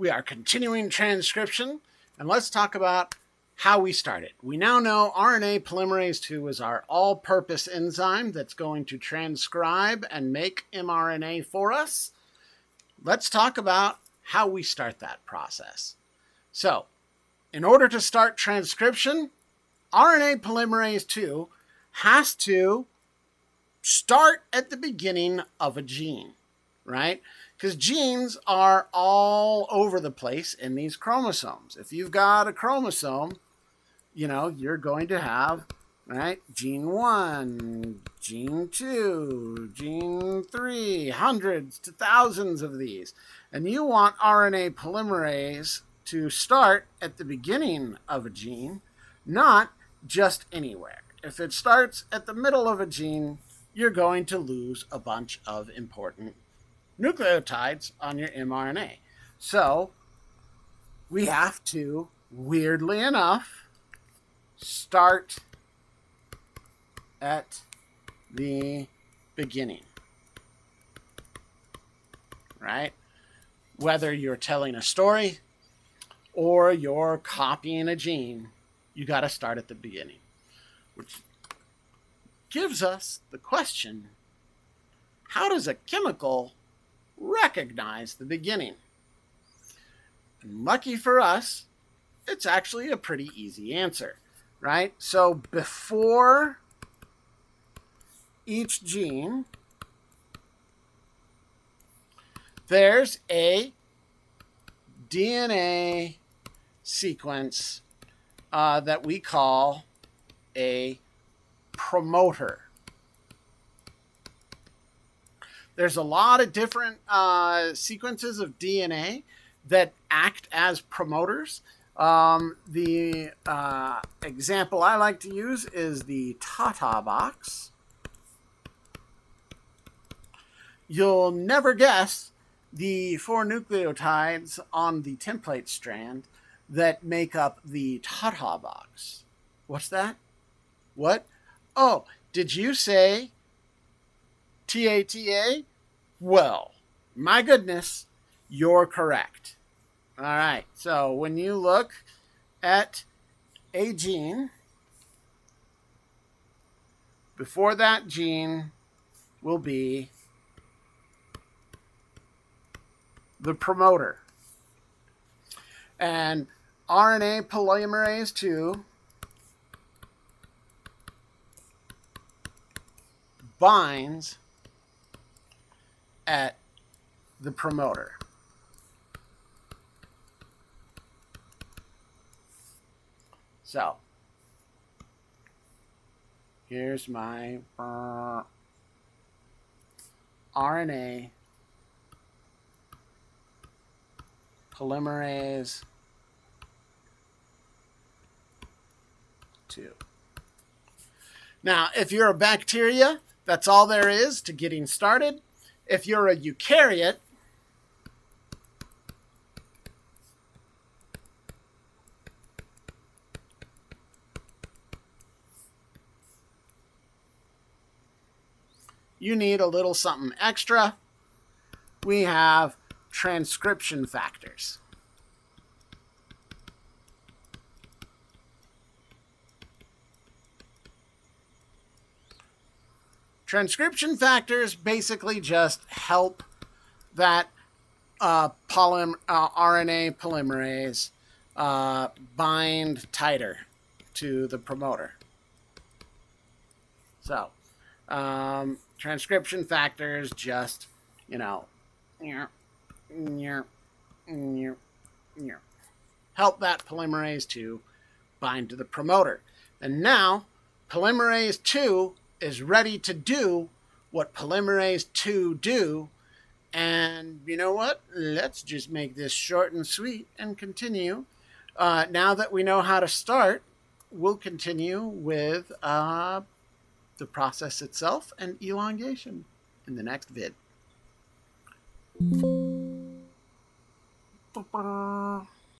We are continuing transcription, and let's talk about how we started. We now know RNA polymerase II is our all-purpose enzyme that's going to transcribe and make mRNA for us. Let's talk about how we start that process. So, in order to start transcription, RNA polymerase II has to start at the beginning of a gene, right? Because genes are all over the place in these chromosomes. If you've got a chromosome, you're going to have, right, gene 1, gene 2, gene 3, hundreds to thousands of these. And you want RNA polymerase to start at the beginning of a gene, not just anywhere. If it starts at the middle of a gene, you're going to lose a bunch of important nucleotides on your mRNA. So we have to, weirdly enough, start at the beginning, right? Whether you're telling a story or you're copying a gene, you got to start at the beginning, which gives us the question, how does a chemical recognize the beginning? And lucky for us, it's actually a pretty easy answer, right? So before each gene, there's a DNA sequence that we call a promoter. There's a lot of different sequences of DNA that act as promoters. The example I like to use is the Tata box. You'll never guess the 4 nucleotides on the template strand that make up the Tata box. What's that? What? Oh, did you say TATA? Well, my goodness, you're correct. All right, so when you look at a gene, before that gene will be the promoter. And RNA polymerase II binds at the promoter. So, here's my RNA polymerase II. Now, if you're a bacteria, that's all there is to getting started. If you're a eukaryote, you need a little something extra. We have transcription factors. Transcription factors basically just help that RNA polymerase bind tighter to the promoter. So, transcription factors just, help that polymerase II bind to the promoter. And now, polymerase II is ready to do what polymerase II do. And you know what? Let's just make this short and sweet and continue. Now that we know how to start, we'll continue with the process itself and elongation in the next vid.